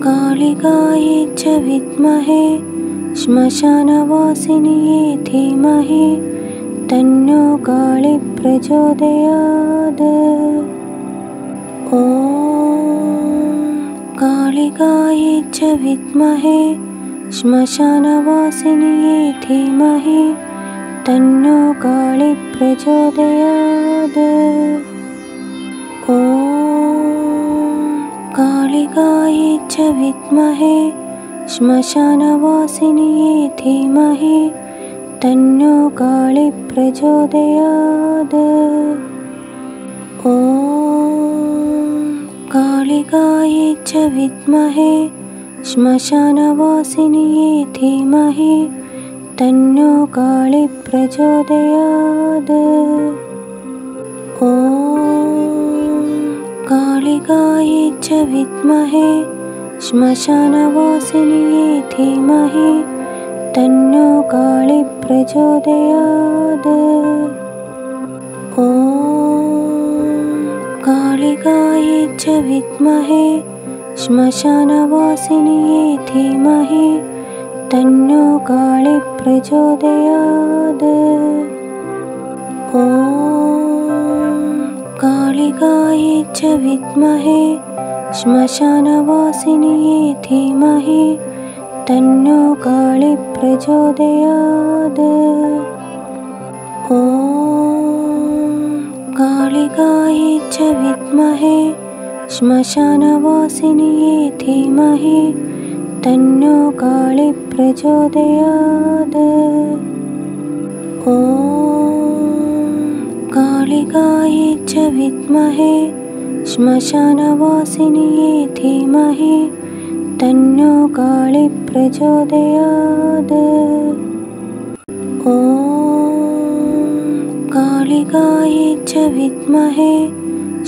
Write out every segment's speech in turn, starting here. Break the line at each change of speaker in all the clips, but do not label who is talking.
कालिकायै च विद्महे श्मशानवासिन्यै धीमहि तन्नो काली प्रचोदयात्। ॐ कालिकायै च विद्महे श्मशानवासिन्यै धीमहि तन्नो काली प्रचोदयात्। ॐ कालिकायै च विद्महे श्मशानवासिन्यै धीमहि तन्नो काली प्रचोदयात्। ॐ कालिकायै च विद्महे श्मशानवासिन्यै धीमहि तन्नो काली प्रचोदयात्। ॐ कालिकायै च विद्महे श्मशानवासिन्यै धीमहि तन्नो काली प्रचोदयात्। ॐ कालिकायै च विद्महे श्मशानवासिन्यै धीमहि तन्नो काली प्रचोदयात्। ॐ कालिकायै च विद्महे श्मशानवासिन्यै धीमहि तन्नो काली प्रचोदयात्। ॐ कालिकायै च विद्महे श्मशानवासिन्यै धीमहि तन्नो काली प्रचोदयात्। ॐ कालिकायै च विद्महे श्मशानवासिन्यै धीमहि तन्नो काली प्रचोदयात्। ॐ कालिकायै च विद्महे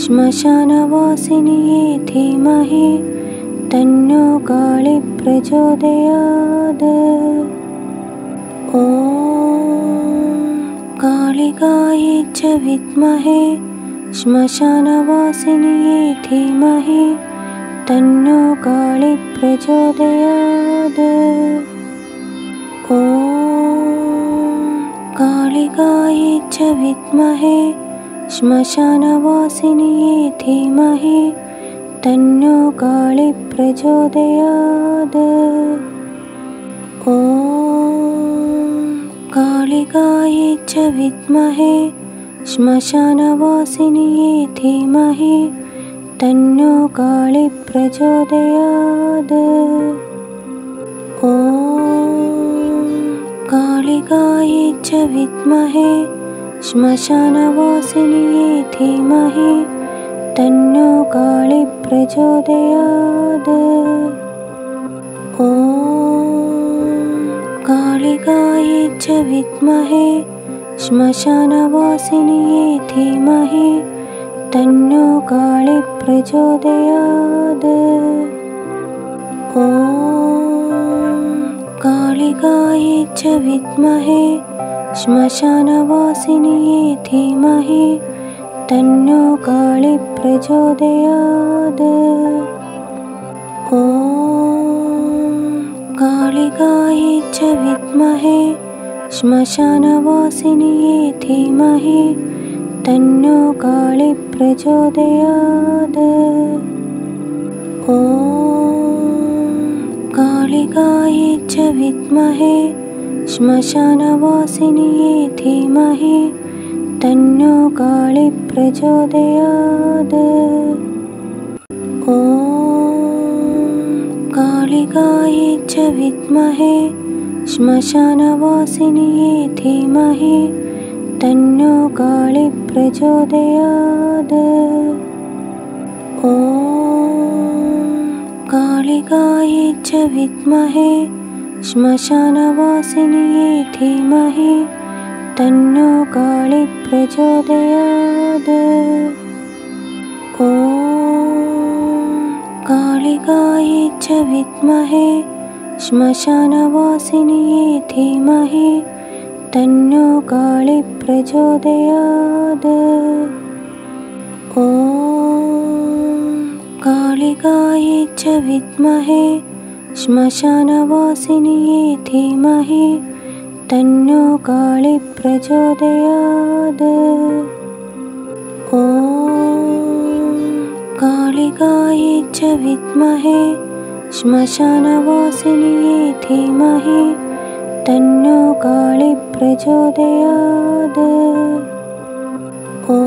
श्मशानवासिन्यै धीमहि तन्नो काली प्रचोदयात्। ॐ कालिकायै च विद्महे श्मशानवासिन्यै धीमहि तन्नो काली प्रचोदयात्। ॐ कालिकायै च विद्महे श्मशानवासिन्यै धीमहि तन्नो काली प्रचोदयात्। ॐ कालिकायै च विद्महे श्मशानवासिन्यै धीमहि तन्नो काली प्रचोदयात्। ॐ कालिकायै च विद्महे श्मशानवासिन्यै धीमहि तन्नो काली प्रचोदयात्। ॐ कालिकायै च विद्महे श्मशानवासिन्यै धीमहि तन्नो काली प्रचोदयात्। ॐ कालिकायै च विद्महे श्मशानवासिन्यै धीमहि तन्नो काली प्रचोदयात्। ॐ कालिकायै च विद्महे श्मशानवासिन्यै धीमहि तन्नो काली प्रचोदयात्। ॐ कालिकायै च विद्महे श्मशानवासिन्यै धीमहि तन्नो काली प्रचोदयात्। ॐ कालिकायै च विद्महे श्मशानवासिन्यै धीमहि तन्नो काली प्रचोदयात्। ॐ कालिकायै च विद्महे श्मशानवासिन्यै धीमहि तन्नो काली प्रचोदयात्। ॐ कालिकायै च विद्महे श्मशानवासिन्यै धीमहि तन्नो काली प्रचोदयात्। ॐ कालिकायै च विद्महे श्मशानवासिन्यै धीमहि तन्नो काली प्रचोदयात्। ॐ कालिकायै च विद्महे श्मशानवासिन्यै धीमहि तन्नो काली प्रचोदयात्। ॐ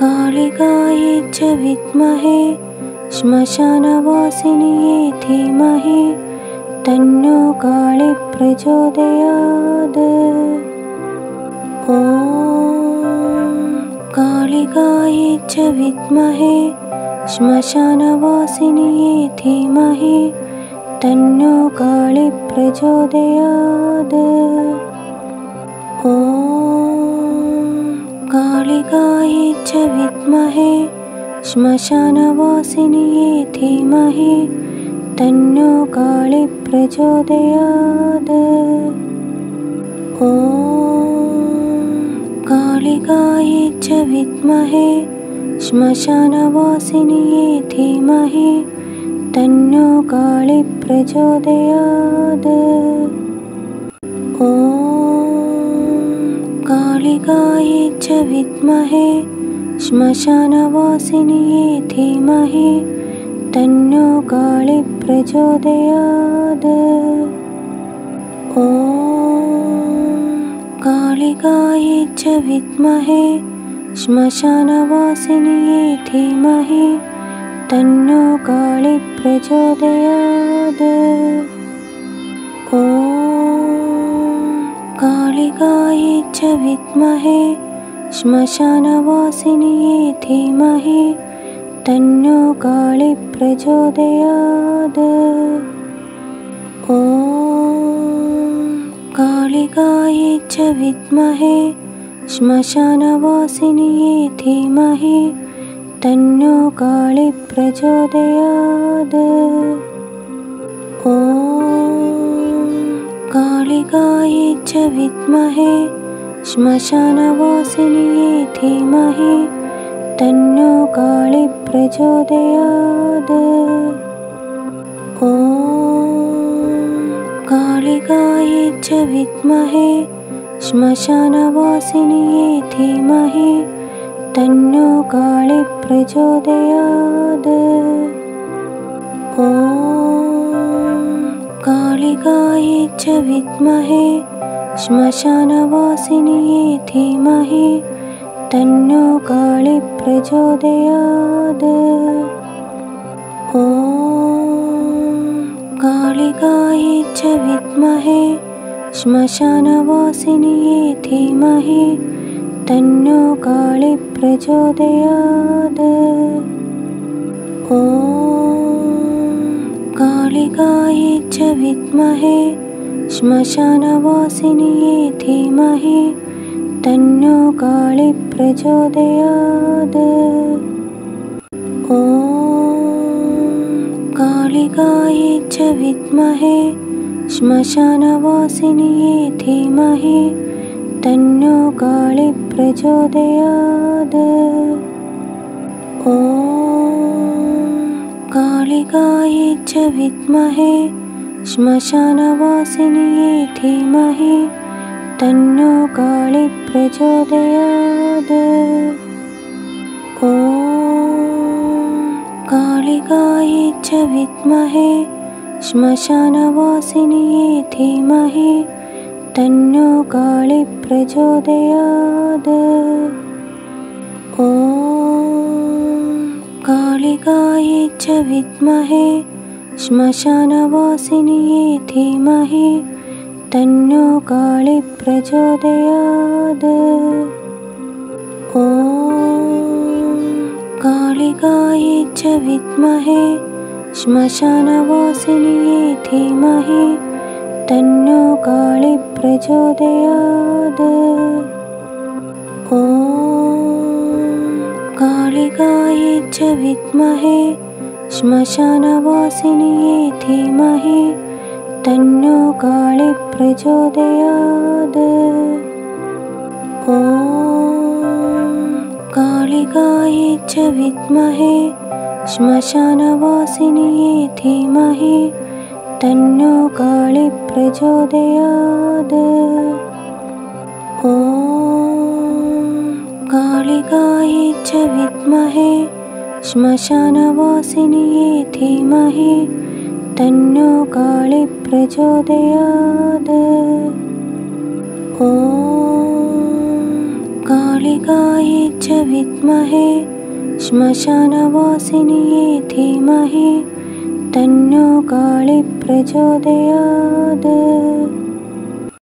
कालिकायै च विद्महे श्मशानवासिन्यै धीमहि तन्नो काली प्रचोदयात्। ॐ कालिकायै च विद्महे श्मशानवासिन्यै धीमहि तन्नो काली प्रचोदयात्। ॐ कालिकायै च विद्महे श्मशानवासिन्यै धीमहि तन्नो काली प्रचोदयात्। ॐ कालिकायै च विद्महे श्मशानवासिन्यै धीमहि तन्नो काली प्रचोदयात्। ॐ कालिकायै च विद्महे श्मशानवासिन्यै धीमहि तन्नो काली प्रचोदयात्। ॐ कालिकायै च विद्महे श्मशानवासिन्यै धीमहि तन्नो काली प्रचोदयात्। ॐ कालिकायै च विद्महे श्मशानवासिन्यै धीमहि तन्नो काली प्रचोदयात्। ॐ कालिकायै च विद्महे श्मशानवासिन्यै धीमहि तन्नो काली प्रचोदयात्। ॐ कालिकायै च विद्महे श्मशानवासिन्यै धीमहि तन्नो काली प्रचोदयात्। ॐ कालिकायै च विद्महे श्मशानवासिन्यै धीमहि तन्नो काली प्रचोदयात्। ॐ कालिकायै च विद्महे श्मशानवासिन्यै धीमहि तन्नो काली प्रचोदयात्। ॐ कालिकायै च विद्महे श्मशानवासिन्यै धीमहि तन्नो काली प्रचोदयात्। ॐ कालिकायै च विद्महे श्मशानवासिन्यै धीमहि तन्नो काली प्रचोदयात्। ॐ कालिकायै च विद्महे श्मशानवासिन्यै धीमहि तन्नो काली प्रचोदयात्। ॐ कालिकायै च विद्महे श्मशानवासिन्यै धीमहि तन्नो काली प्रचोदयात्। ॐ कालिकायै च विद्महे श्मशानवासिन्यै धीमहि तन्नो काली प्रचोदयात्। ॐ कालिकायै च विद्महे श्मशानवासिन्यै धीमहि तन्नो काली प्रचोदयात्। ॐ कालिकायै च विद्महे श्मशानवासिन्यै धीमहि तन्नो काली प्रचोदयात्। ॐ कालिकायै च विद्महे श्मशानवासिन्यै धीमहि तन्नो काली प्रचोदयात्। ॐ कालिकायै कालिकायै च विद्महे श्मशानवासिन्यै धीमहि तन्नो काली प्रचोदयात्। ॐ कालिकायै च विद्महे श्मशानवासिन्यै धीमहि तन्नो काली प्रचोदयात्। ॐ कालिकायै च विद्महे श्मशानवासिन्यै धीमहि तन्नो काली प्रचोदयात्।